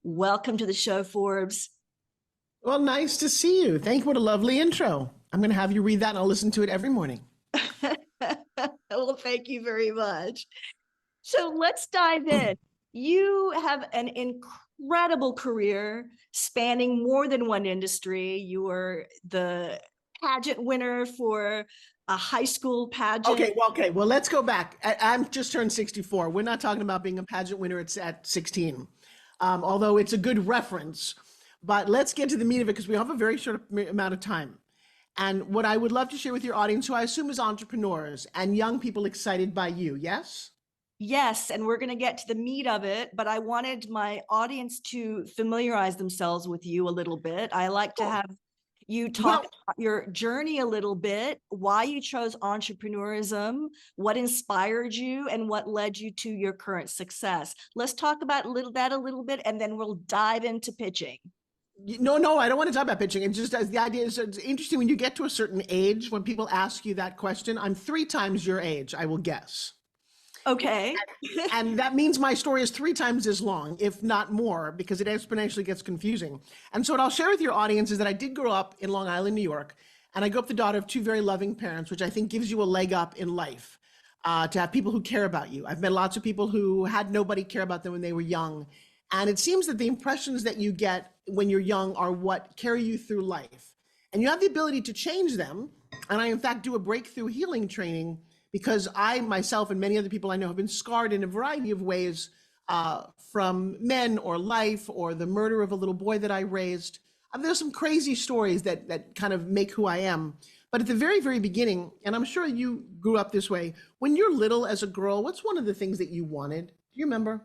Welcome to the show, Forbes. Well, nice to see you. Thank you. What a lovely intro. I'm going to have you read that and I'll listen to it every morning. Well, thank you very much. So let's dive in. You have an incredible career spanning more than one industry. You were the pageant winner for a high school pageant. Okay. Well, let's go back. I'm just turned 64. We're not talking about being a pageant winner. It's at 16, although it's a good reference. But let's get to the meat of it because we have a very short amount of time. And what I would love to share with your audience, who I assume is entrepreneurs and young people excited by you, yes? Yes, and we're going to get to the meat of it, but I wanted my audience to familiarize themselves with you a little bit. I like to have you talk about your journey a little bit, why you chose entrepreneurism, what inspired you, and what led you to your current success. Let's talk about that a little bit, and then we'll dive into pitching. No, I don't want to talk about pitching. It's just the idea is it's interesting when you get to a certain age, when people ask you that question. I'm 3 times your age, I will guess. Okay. And that means my story is 3 times as long, if not more, because it exponentially gets confusing. And so what I'll share with your audience is that I did grow up in Long Island, New York, and I grew up the daughter of 2 very loving parents, which I think gives you a leg up in life, to have people who care about you. I've met lots of people who had nobody care about them when they were young. And it seems that the impressions that you get when you're young are what carry you through life. And you have the ability to change them. And I, in fact, do a breakthrough healing training because I myself and many other people I know have been scarred in a variety of ways from men or life or the murder of a little boy that I raised. There's some crazy stories that kind of make who I am. But at the very, very beginning, and I'm sure you grew up this way, when you're little as a girl, what's one of the things that you wanted? Do you remember?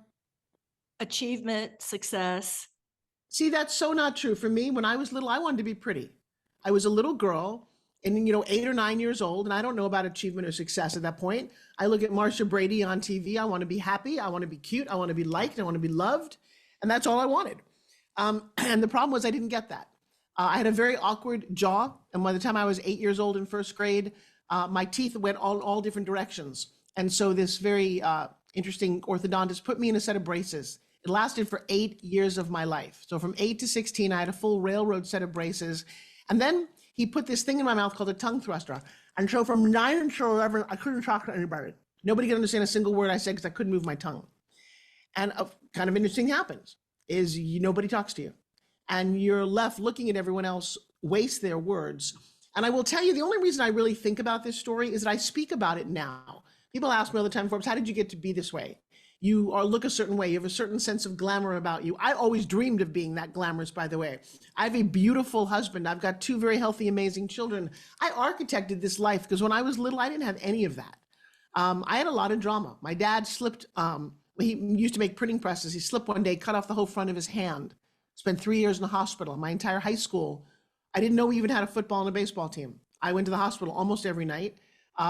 Achievement, success. See, that's so not true. For me, when I was little, I wanted to be pretty. I was a little girl and, 8 or 9 years old, and I don't know about achievement or success at that point. I look at Marsha Brady on TV. I want to be happy. I want to be cute. I want to be liked. I want to be loved. And that's all I wanted. And the problem was I didn't get that. I had a very awkward jaw. And by the time I was 8 years old in first grade, my teeth went all different directions. And so this very interesting orthodontist put me in a set of braces. It lasted for 8 years of my life. So from 8 to 16, I had a full railroad set of braces. And then he put this thing in my mouth called a tongue thruster. And so from 9 until 11, I couldn't talk to anybody. Nobody could understand a single word I said because I couldn't move my tongue. And a kind of interesting happens is nobody talks to you. And you're left looking at everyone else waste their words. And I will tell you, the only reason I really think about this story is that I speak about it now. People ask me all the time, Forbes, how did you get to be this way? You look a certain way. You have a certain sense of glamour about you. I always dreamed of being that glamorous, by the way. I have a beautiful husband. I've got 2 very healthy, amazing children. I architected this life because when I was little, I didn't have any of that. I had a lot of drama. My dad slipped. He used to make printing presses. He slipped one day, cut off the whole front of his hand. Spent 3 years in the hospital. My entire high school, I didn't know we even had a football and a baseball team. I went to the hospital almost every night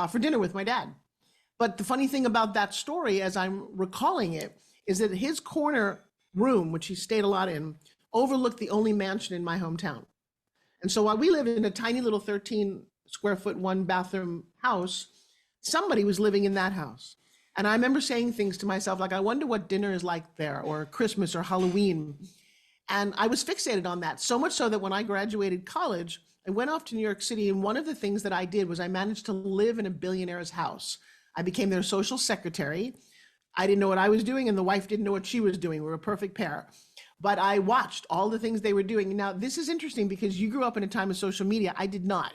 for dinner with my dad. But the funny thing about that story, as I'm recalling it, is that his corner room, which he stayed a lot in, overlooked the only mansion in my hometown. And so while we lived in a tiny little 13 square foot, 1 bathroom house, somebody was living in that house. And I remember saying things to myself like, I wonder what dinner is like there, or Christmas or Halloween. And I was fixated on that, so much so that when I graduated college, I went off to New York City. And one of the things that I did was I managed to live in a billionaire's house. I became their social secretary. I didn't know what I was doing, and the wife didn't know what she was doing. We were a perfect pair. But I watched all the things they were doing. Now, this is interesting because you grew up in a time of social media. I did not.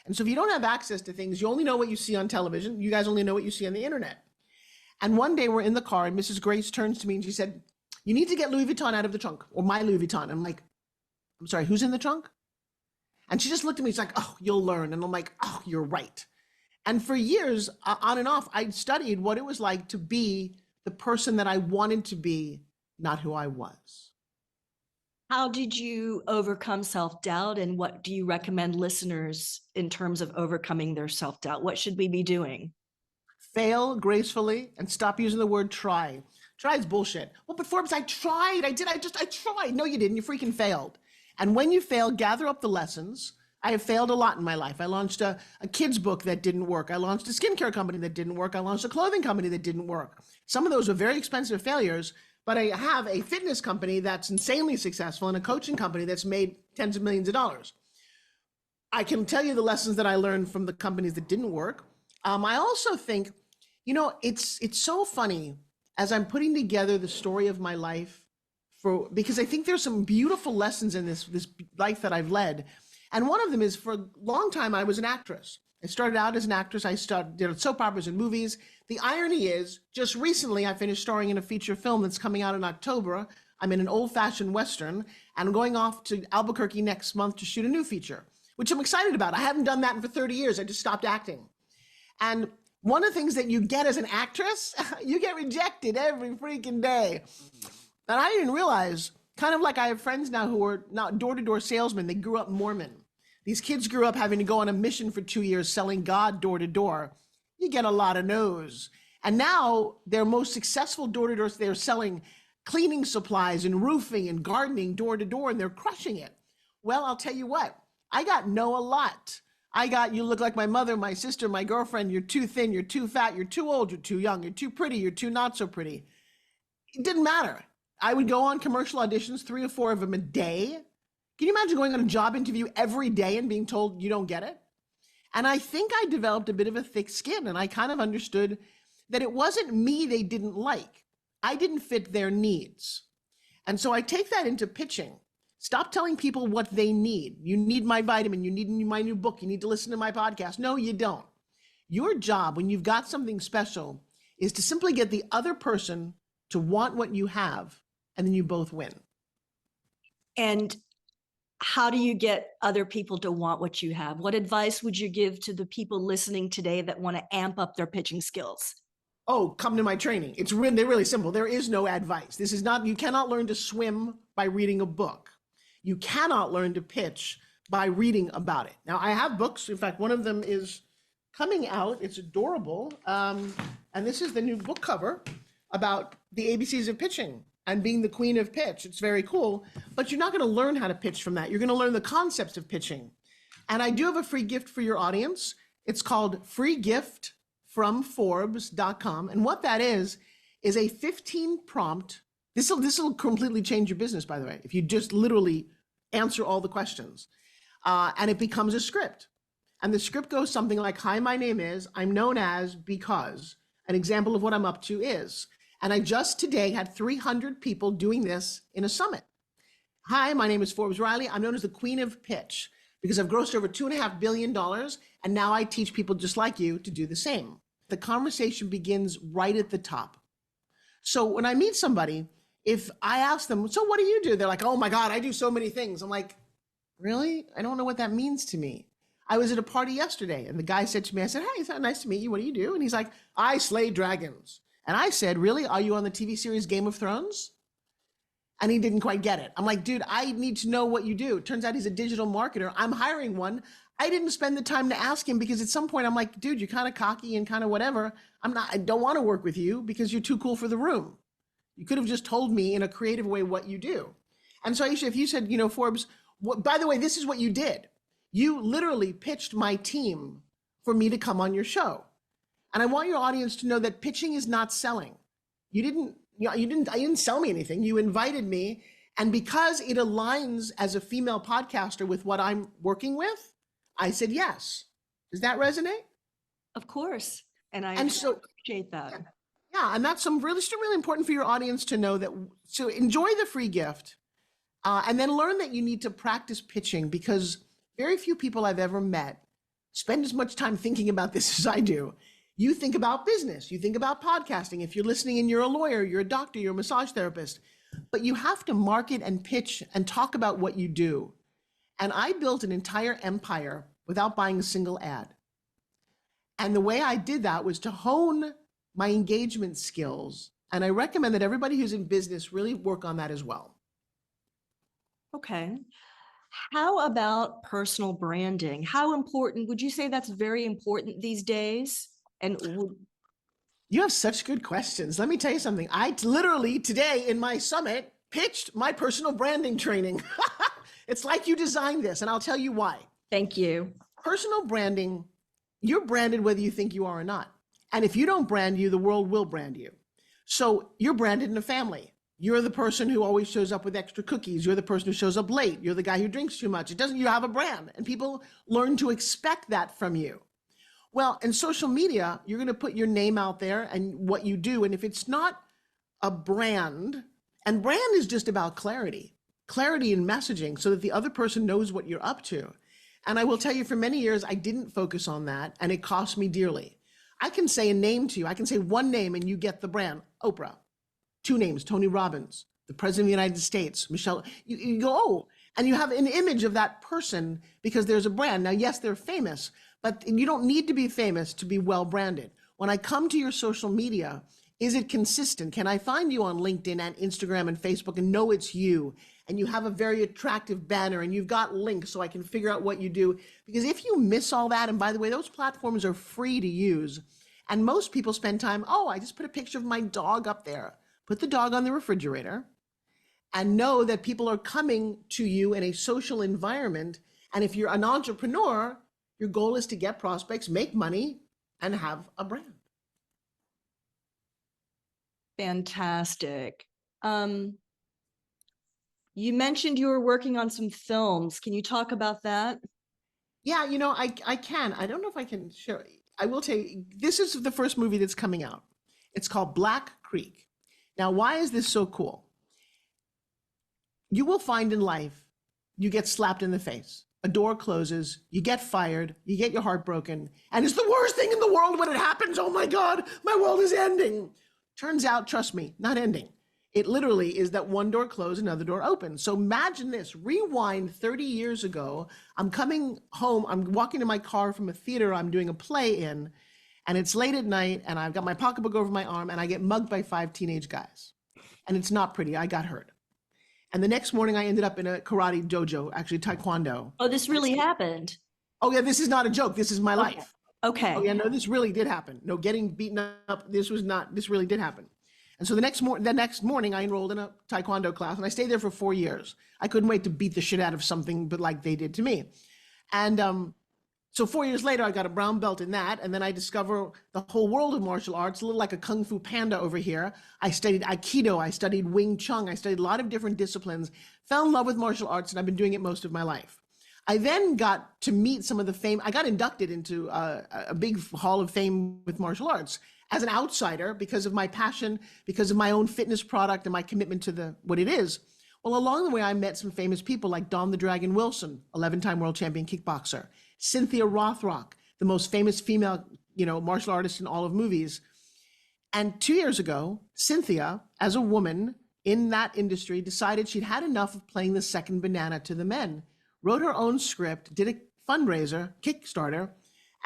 And so if you don't have access to things, you only know what you see on television. You guys only know what you see on the internet. And one day we're in the car, and Mrs. Grace turns to me and she said, you need to get Louis Vuitton out of the trunk, or my Louis Vuitton. I'm like, I'm sorry, who's in the trunk? And she just looked at me. She's like, oh, you'll learn. And I'm like, oh, you're right. And for years, on and off, I studied what it was like to be the person that I wanted to be, not who I was. How did you overcome self-doubt, and what do you recommend listeners in terms of overcoming their self-doubt? What should we be doing? Fail gracefully and stop using the word try. Try is bullshit. Well, but Forbes, I tried. I tried. No, you didn't. You freaking failed. And when you fail, gather up the lessons. I have failed a lot in my life. I launched a kid's book that didn't work. I launched a skincare company that didn't work. I launched a clothing company that didn't work. Some of those were very expensive failures, but I have a fitness company that's insanely successful and a coaching company that's made tens of millions of dollars. I can tell you the lessons that I learned from the companies that didn't work. I also think, it's so funny as I'm putting together the story of my life because I think there's some beautiful lessons in this life that I've led. And one of them is, for a long time, I was an actress. I started out as an actress. I did soap operas and movies. The irony is, just recently, I finished starring in a feature film that's coming out in October. I'm in an old-fashioned Western, and I'm going off to Albuquerque next month to shoot a new feature, which I'm excited about. I haven't done that for 30 years. I just stopped acting. And one of the things that you get as an actress, you get rejected every freaking day. And I didn't realize, kind of like I have friends now who are not door-to-door salesmen. They grew up Mormon. These kids grew up having to go on a mission for 2 years selling God door-to-door. You get a lot of no's. And now their most successful door-to-door, they're selling cleaning supplies and roofing and gardening door-to-door, and they're crushing it. Well, I'll tell you what, I got no a lot. I got, you look like my mother, my sister, my girlfriend, you're too thin, you're too fat, you're too old, you're too young, you're too pretty, you're too not so pretty. It didn't matter. I would go on commercial auditions, 3 or 4 of them a day. Can you imagine going on a job interview every day and being told you don't get it? And I think I developed a bit of a thick skin, and I kind of understood that it wasn't me they didn't like. I didn't fit their needs. And so I take that into pitching. Stop telling people what they need. You need my vitamin. You need my new book. You need to listen to my podcast. No, you don't. Your job, when you've got something special, is to simply get the other person to want what you have, and then you both win. And how do you get other people to want what you have? What advice would you give to the people listening today that want to amp up their pitching skills? Oh, come to my training. They're really simple. There is no advice. This is not, you cannot learn to swim by reading a book. You cannot learn to pitch by reading about it. Now, I have books. In fact, one of them is coming out. It's adorable. And this is the new book cover about the ABCs of pitching and being the queen of pitch. It's very cool, but you're not going to learn how to pitch from that. You're going to learn the concepts of pitching. And I do have a free gift for your audience. It's called Free Gift from Forbes.com. And what that is a 15 prompt. This will completely change your business, by the way, if you just literally answer all the questions. And it becomes a script. And the script goes something like, hi, my name is, I'm known as, because, an example of what I'm up to is. And I just today had 300 people doing this in a summit. Hi, my name is Forbes Riley. I'm known as the queen of pitch because I've grossed over $2.5 billion. And now I teach people just like you to do the same. The conversation begins right at the top. So when I meet somebody, if I ask them, so what do you do? They're like, oh my God, I do so many things. I'm like, really? I don't know what that means to me. I was at a party yesterday and the guy said to me, I said, hey, it's nice to meet you. What do you do? And he's like, I slay dragons. And I said, really? Are you on the TV series Game of Thrones? And he didn't quite get it. I'm like, dude, I need to know what you do. It turns out he's a digital marketer. I'm hiring one. I didn't spend the time to ask him because at some point I'm like, dude, you're kind of cocky and kind of whatever. I don't want to work with you because you're too cool for the room. You could have just told me in a creative way what you do. And so Aisha, if you said, Forbes, by the way, this is what you did. You literally pitched my team for me to come on your show. And I want your audience to know that pitching is not selling. I didn't sell me anything. You invited me. And because it aligns as a female podcaster with what I'm working with, I said yes. Does that resonate? Of course. And I appreciate that. Yeah. And that's really important for your audience to know that. So enjoy the free gift and then learn that you need to practice pitching because very few people I've ever met spend as much time thinking about this as I do. You think about business, you think about podcasting. If you're listening and you're a lawyer, you're a doctor, you're a massage therapist, but you have to market and pitch and talk about what you do. And I built an entire empire without buying a single ad. And the way I did that was to hone my engagement skills. And I recommend that everybody who's in business really work on that as well. Okay. How about personal branding? How important, would you say that's very important these days? And you have such good questions. Let me tell you something. I literally today in my summit pitched my personal branding training. It's like you designed this, and I'll tell you why. Thank you. Personal branding, you're branded whether you think you are or not. And if you don't brand you, the world will brand you. So you're branded in a family. You're the person who always shows up with extra cookies. You're the person who shows up late. You're the guy who drinks too much. You have a brand, and people learn to expect that from you. Well, in social media, you're going to put your name out there and what you do. And if it's not a brand, and brand is just about clarity in messaging so that the other person knows what you're up to. And I will tell you, for many years, I didn't focus on that, and it cost me dearly. I can say a name to you. I can say one name and you get the brand. Oprah. Two names, Tony Robbins, the President of the United States, Michelle. You go, oh, and you have an image of that person because there's a brand. Now, yes, they're famous, but you don't need to be famous to be well branded. When I come to your social media, is it consistent? Can I find you on LinkedIn and Instagram and Facebook and know it's you? And you have a very attractive banner and you've got links so I can figure out what you do. Because if you miss all that, and by the way, those platforms are free to use. And most people spend time, oh, I just put a picture of my dog up there. Put the dog on the refrigerator and know that people are coming to you in a social environment. And if you're an entrepreneur, your goal is to get prospects, make money, and have a brand. Fantastic. You mentioned you were working on some films. Can you talk about that? Yeah, I can. I don't know if I can share. I will tell you, this is the first movie that's coming out. It's called Black Creek. Now, why is this so cool? You will find in life, you get slapped in the face. A door closes, you get fired, you get your heart broken, and it's the worst thing in the world when it happens. Oh my God, my world is ending. Turns out, trust me, not ending. It literally is that one door closed, another door open. So imagine this, rewind 30 years ago. I'm coming home, I'm walking to my car from a theater I'm doing a play in, and it's late at night, and I've got my pocketbook over my arm, and I get mugged by 5 teenage guys. And it's not pretty, I got hurt. And the next morning I ended up in a karate dojo, actually Taekwondo. Oh, this really happened. Oh yeah, this is not a joke, this is my life. Okay. Oh yeah, no, this really did happen. No, getting beaten up, this really did happen. And so the next morning I enrolled in a Taekwondo class, and I stayed there for 4 years. I couldn't wait to beat the shit out of something, but like they did to me. And so 4 years later, I got a brown belt in that, and then I discover the whole world of martial arts, a little like a Kung Fu Panda over here. I studied Aikido, I studied Wing Chun, I studied a lot of different disciplines, fell in love with martial arts, and I've been doing it most of my life. I then got to meet some of the fame. I got inducted into a big hall of fame with martial arts as an outsider because of my passion, because of my own fitness product and my commitment to what it is. Well, along the way, I met some famous people like Dawn the Dragon Wilson, 11-time world champion kickboxer, Cynthia Rothrock, the most famous female, martial artist in all of movies. And 2 years ago, Cynthia, as a woman in that industry, decided she'd had enough of playing the second banana to the men, wrote her own script, did a fundraiser, Kickstarter,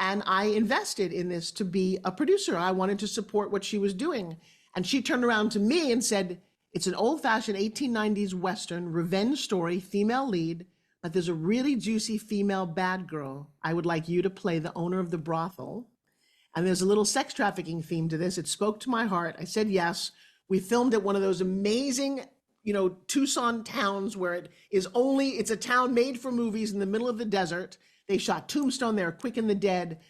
and I invested in this to be a producer. I wanted to support what she was doing. And she turned around to me and said, it's an old-fashioned 1890s Western revenge story, female lead, but there's a really juicy female bad girl. I would like you to play the owner of the brothel. And there's a little sex trafficking theme to this. It spoke to my heart. I said yes. We filmed at one of those amazing, Tucson towns where it's a town made for movies in the middle of the desert. They shot Tombstone there, Quick and the Dead.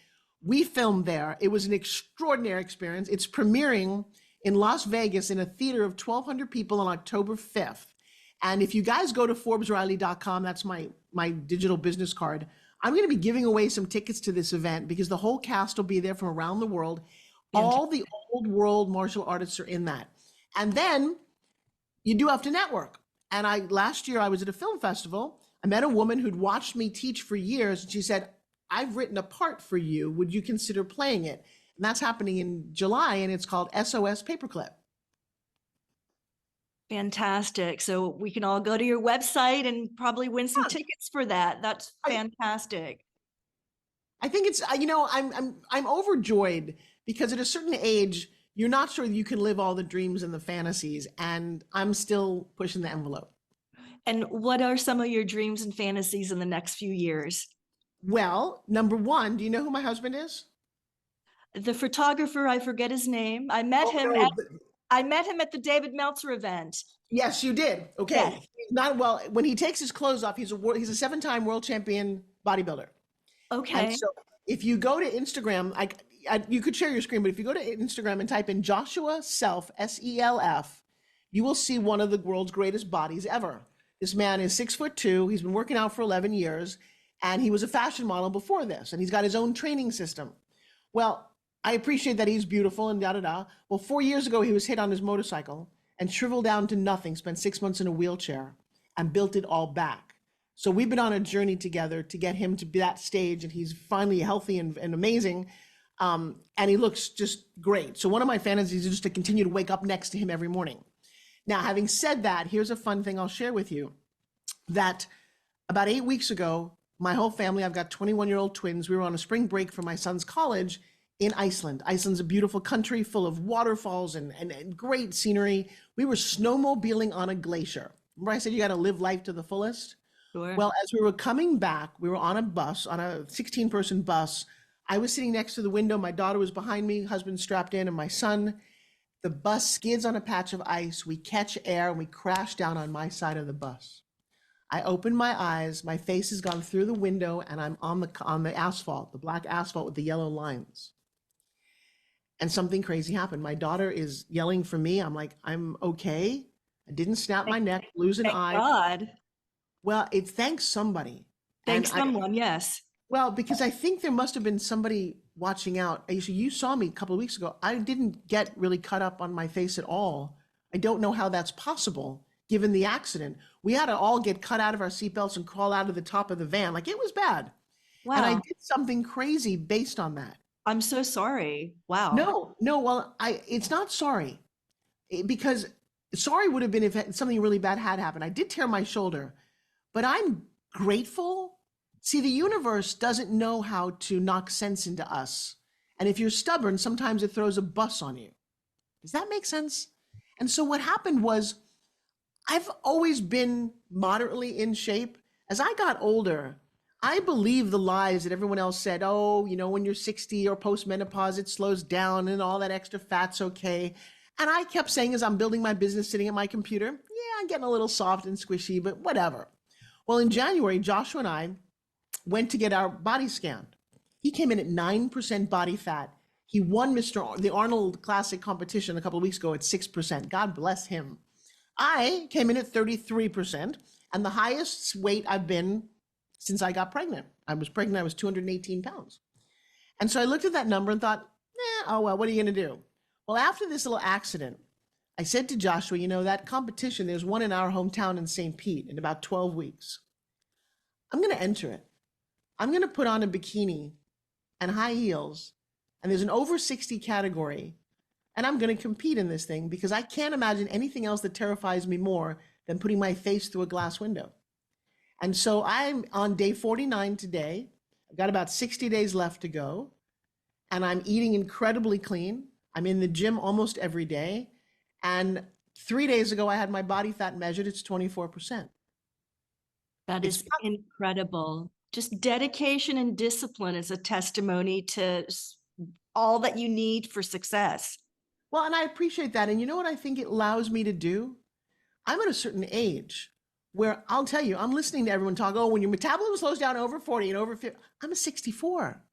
We filmed there. It was an extraordinary experience. It's premiering in Las Vegas in a theater of 1,200 people on October 5th. And if you guys go to ForbesRiley.com, that's my digital business card, I'm going to be giving away some tickets to this event because the whole cast will be there from around the world. All the old world martial artists are in that. And then you do have to network. And last year I was at a film festival. I met a woman who'd watched me teach for years. And she said, I've written a part for you. Would you consider playing it? And that's happening in July, and it's called SOS Paperclip. Fantastic. So we can all go to your website and probably win some tickets for that. That's fantastic. I think it's, I'm overjoyed because at a certain age, you're not sure you can live all the dreams and the fantasies, and I'm still pushing the envelope. And what are some of your dreams and fantasies in the next few years? Well, number one, do you know who my husband is? The photographer, I forget his name. I met him at the David Meltzer event. Yes, you did. Okay. Yes. Not well. When he takes his clothes off, he's a 7-time world champion bodybuilder. Okay. And so if you go to Instagram, you could share your screen, but if you go to Instagram and type in Joshua Self, SELF, you will see one of the world's greatest bodies ever. This man is 6'2". He's been working out for 11 years, and he was a fashion model before this, and he's got his own training system. Well, I appreciate that he's beautiful and da da da. Well, 4 years ago, he was hit on his motorcycle and shriveled down to nothing, spent 6 months in a wheelchair, and built it all back. So we've been on a journey together to get him to that stage, and he's finally healthy and amazing. And he looks just great. So one of my fantasies is just to continue to wake up next to him every morning. Now, having said that, here's a fun thing I'll share with you. That about 8 weeks ago, my whole family, I've got 21-year-old twins, we were on a spring break for my son's college in Iceland. Iceland's a beautiful country full of waterfalls and great scenery. We were snowmobiling on a glacier. Remember I said you got to live life to the fullest? Sure. Well, as we were coming back, we were on a bus, on a 16-person bus. I was sitting next to the window. My daughter was behind me, husband strapped in, and my son. The bus skids on a patch of ice. We catch air and we crash down on my side of the bus. I open my eyes. My face has gone through the window, and I'm on the asphalt, the black asphalt with the yellow lines. And something crazy happened. My daughter is yelling for me. I'm like, I'm okay. I didn't snap my neck, lose an eye. God. Well, it's thanks somebody. Thanks someone, yes. Well, because I think there must have been somebody watching out. Aisha, you saw me a couple of weeks ago. I didn't get really cut up on my face at all. I don't know how that's possible, given the accident. We had to all get cut out of our seatbelts and crawl out of the top of the van. Like, it was bad. Wow. And I did something crazy based on that. I'm so sorry. Wow. No, well, it's not sorry. Because sorry would have been if something really bad had happened. I did tear my shoulder, but I'm grateful. See, the universe doesn't know how to knock sense into us. And if you're stubborn, sometimes it throws a bus on you. Does that make sense? And so what happened was, I've always been moderately in shape. As I got older, I believed the lies that everyone else said. Oh, you know, when you're 60 or post-menopause, it slows down and all that extra fat's okay. And I kept saying, as I'm building my business, sitting at my computer, yeah, I'm getting a little soft and squishy, but whatever. Well, in January, Joshua and I went to get our body scanned. He came in at 9% body fat. He won the Arnold Classic competition a couple of weeks ago at 6%. God bless him. I came in at 33%, and the highest weight I've been since I got pregnant. I was 218 pounds. And so I looked at that number and thought, oh, well, what are you going to do? Well, after this little accident, I said to Joshua, you know, that competition, there's one in our hometown in St. Pete in about 12 weeks. I'm going to enter it. I'm going to put on a bikini and high heels, and there's an over 60 category, and I'm going to compete in this thing because I can't imagine anything else that terrifies me more than putting my face through a glass window. And so I'm on day 49 today. I've got about 60 days left to go, and I'm eating incredibly clean. I'm in the gym almost every day. And 3 days ago, I had my body fat measured. It's 24%. That is incredible. Just dedication and discipline is a testimony to all that you need for success. Well, and I appreciate that. And you know what I think it allows me to do? I'm at a certain age where I'll tell you, I'm listening to everyone talk, oh, when your metabolism slows down over 40 and over 50, I'm a 64.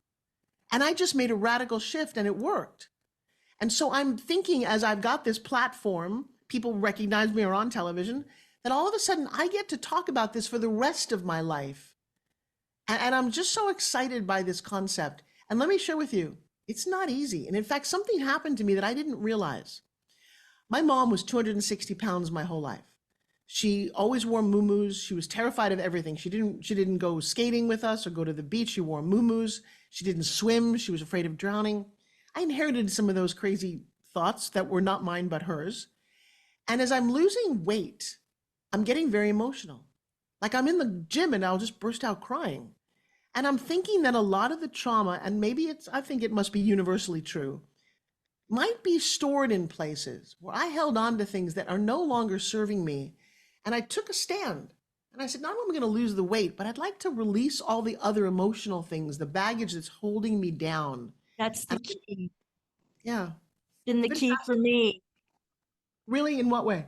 And I just made a radical shift and it worked. And so I'm thinking, as I've got this platform, people recognize me or on television, that all of a sudden I get to talk about this for the rest of my life. And I'm just so excited by this concept. And let me share with you, it's not easy. And in fact, something happened to me that I didn't realize. My mom was 260 pounds my whole life. She always wore muumuus. She was terrified of everything. She didn't go skating with us or go to the beach. She wore muumuus. She didn't swim. She was afraid of drowning. I inherited some of those crazy thoughts that were not mine, but hers. And as I'm losing weight, I'm getting very emotional. Like I'm in the gym and I'll just burst out crying. And I'm thinking that a lot of the trauma, and maybe I think it must be universally true, might be stored in places where I held on to things that are no longer serving me. And I took a stand and I said, not only am I going to lose the weight, but I'd like to release all the other emotional things, the baggage that's holding me down. That's the key. Yeah. Been the key for me. Really? In what way?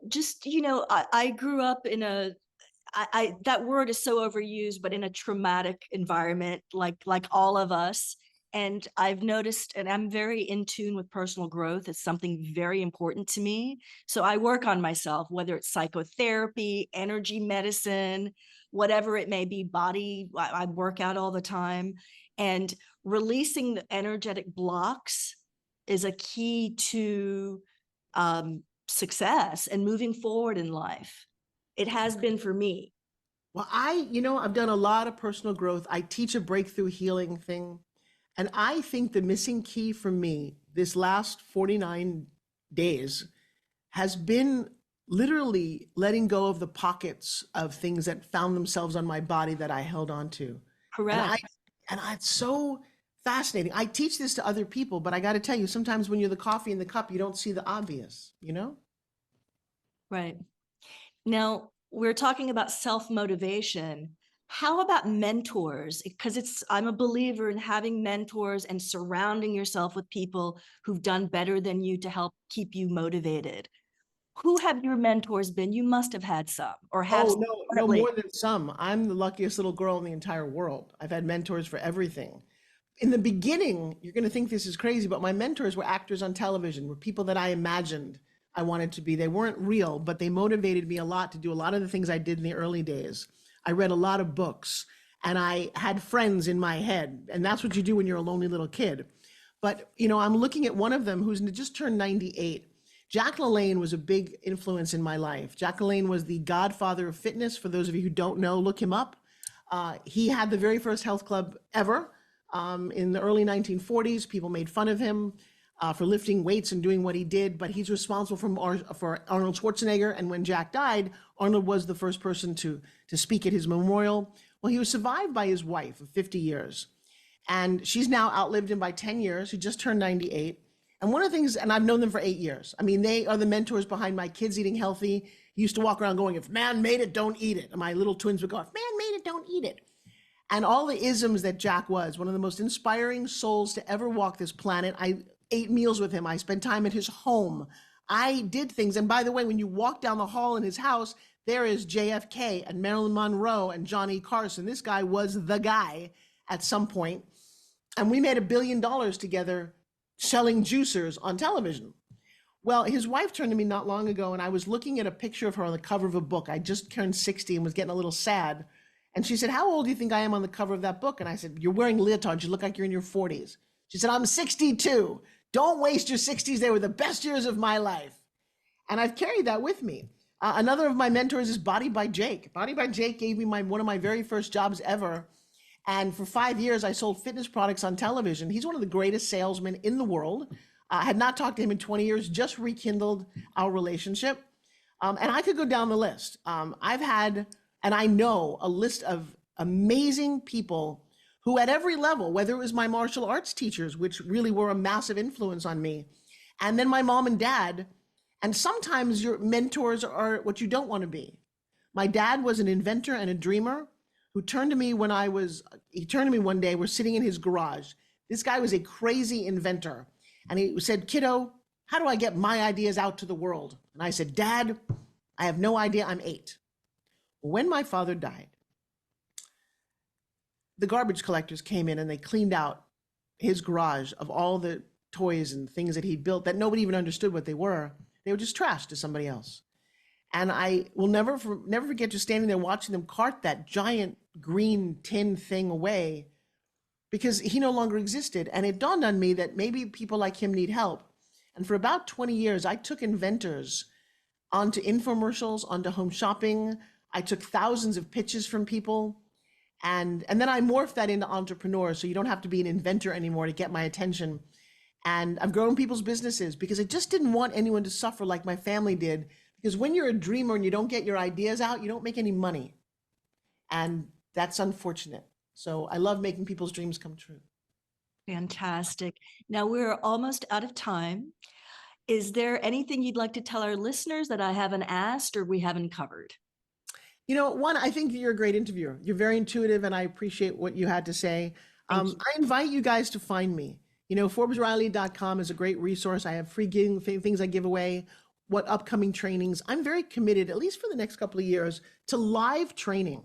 Just, you know, I grew up in that word is so overused, but in a traumatic environment, like all of us. And I've noticed, and I'm very in tune with personal growth. It's something very important to me. So I work on myself, whether it's psychotherapy, energy medicine, whatever it may be, body, I work out all the time. And releasing the energetic blocks is a key to success and moving forward in life. It has been for me. Well, I've done a lot of personal growth. I teach a breakthrough healing thing. And I think the missing key for me this last 49 days has been literally letting go of the pockets of things that found themselves on my body that I held on to. And I, Correct. it's so fascinating. I teach this to other people, but I got to tell you, sometimes when you're the coffee in the cup, you don't see the obvious, you know? Right. Now, we're talking about self-motivation. How about mentors? Because I'm a believer in having mentors and surrounding yourself with people who've done better than you to help keep you motivated. Who have your mentors been? You must have had some or have Oh, some no, no currently. more than some. I'm the luckiest little girl in the entire world. I've had mentors for everything. In the beginning, you're going to think this is crazy, but my mentors were actors on television, were people that I imagined I wanted to be. They weren't real, but they motivated me a lot to do a lot of the things I did in the early days. I read a lot of books and I had friends in my head. And that's what you do when you're a lonely little kid. But, I'm looking at one of them who's just turned 98. Jack LaLanne was a big influence in my life. Jack LaLanne was the godfather of fitness. For those of you who don't know, look him up. He had the very first health club ever. In the early 1940s, people made fun of him for lifting weights and doing what he did, but he's responsible for Arnold Schwarzenegger. And when Jack died, Arnold was the first person to speak at his memorial. Well, he was survived by his wife of 50 years. And she's now outlived him by 10 years. He just turned 98. And one of the things, and I've known them for 8 years. I mean, they are the mentors behind my kids eating healthy. He used to walk around going, if man made it, don't eat it. And my little twins would go, if man made it, don't eat it. And all the isms that Jack was, one of the most inspiring souls to ever walk this planet. I ate meals with him. I spent time at his home. I did things. And by the way, when you walk down the hall in his house, there is JFK and Marilyn Monroe and Johnny Carson. This guy was the guy at some point. And we made $1 billion together selling juicers on television. Well, his wife turned to me not long ago, and I was looking at a picture of her on the cover of a book. I just turned 60 and was getting a little sad. And she said, how old do you think I am on the cover of that book? And I said, you're wearing leotards. You look like you're in your 40s. She said, I'm 62. Don't waste your 60s. They were the best years of my life. And I've carried that with me. Another of my mentors is Body by Jake. Body by Jake gave me one of my very first jobs ever. And for 5 years, I sold fitness products on television. He's one of the greatest salesmen in the world. I had not talked to him in 20 years, just rekindled our relationship. And I could go down the list. I've had, and I know, a list of amazing people who at every level, whether it was my martial arts teachers, which really were a massive influence on me, and then my mom and dad, and sometimes your mentors are what you don't want to be. My dad was an inventor and a dreamer who turned to me he turned to me one day, we're sitting in his garage. This guy was a crazy inventor. And he said, kiddo, how do I get my ideas out to the world? And I said, Dad, I have no idea, I'm 8. When my father died, the garbage collectors came in and they cleaned out his garage of all the toys and things that he'd built that nobody even understood what they were. They were just trash to somebody else. And I will never forget just standing there watching them cart that giant green tin thing away because he no longer existed. And it dawned on me that maybe people like him need help. And for about 20 years, I took inventors onto infomercials, onto home shopping. I took thousands of pitches from people. And then I morphed that into entrepreneurs. So you don't have to be an inventor anymore to get my attention. And I've grown people's businesses because I just didn't want anyone to suffer like my family did. Because when you're a dreamer and you don't get your ideas out, you don't make any money. And that's unfortunate. So I love making people's dreams come true. Fantastic. Now we're almost out of time. Is there anything you'd like to tell our listeners that I haven't asked or we haven't covered? One, I think you're a great interviewer. You're very intuitive and I appreciate what you had to say. I invite you guys to find me. ForbesRiley.com is a great resource. I have free things I give away, what upcoming trainings. I'm very committed, at least for the next couple of years, to live training.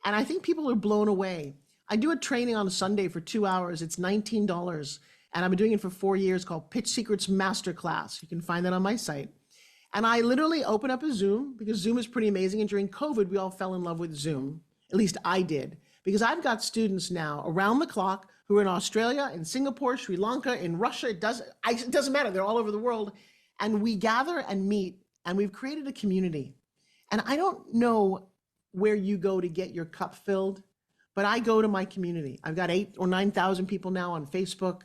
And I think people are blown away. I do a training on a Sunday for 2 hours. It's $19. And I've been doing it for 4 years, called Pitch Secrets Masterclass. You can find that on my site. And I literally open up a Zoom, because Zoom is pretty amazing. And during COVID, we all fell in love with Zoom. At least I did, because I've got students now around the clock who are in Australia, in Singapore, Sri Lanka, in Russia. It doesn't matter. They're all over the world. And we gather and meet, and we've created a community. And I don't know where you go to get your cup filled, but I go to my community. I've got 8,000 or 9,000 people now on Facebook,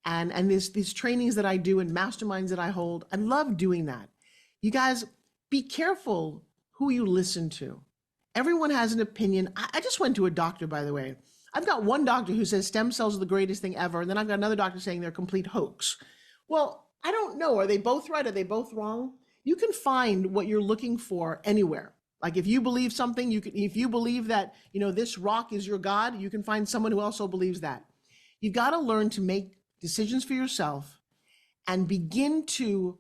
and these trainings that I do and masterminds that I hold. I love doing that. You guys, be careful who you listen to. Everyone has an opinion. I just went to a doctor, by the way. I've got one doctor who says stem cells are the greatest thing ever, and then I've got another doctor saying they're a complete hoax. Well, I don't know. Are they both right? Are they both wrong? You can find what you're looking for anywhere. Like if you believe something, if you believe that, this rock is your God, you can find someone who also believes that. You've got to learn to make decisions for yourself and begin to,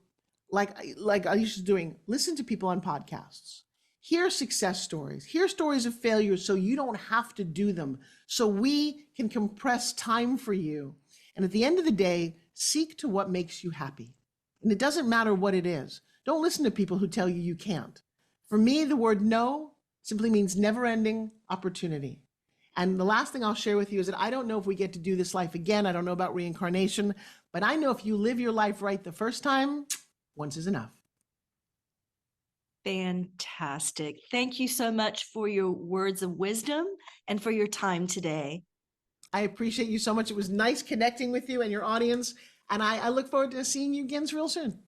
like I used to doing, listen to people on podcasts, hear success stories, hear stories of failure so you don't have to do them, so we can compress time for you. And at the end of the day, seek to what makes you happy. And it doesn't matter what it is. Don't listen to people who tell you you can't. For me, the word no simply means never-ending opportunity. And the last thing I'll share with you is that I don't know if we get to do this life again. I don't know about reincarnation, but I know if you live your life right the first time, once is enough. Fantastic. Thank you so much for your words of wisdom and for your time today. I appreciate you so much. It was nice connecting with you and your audience, and I look forward to seeing you again real soon.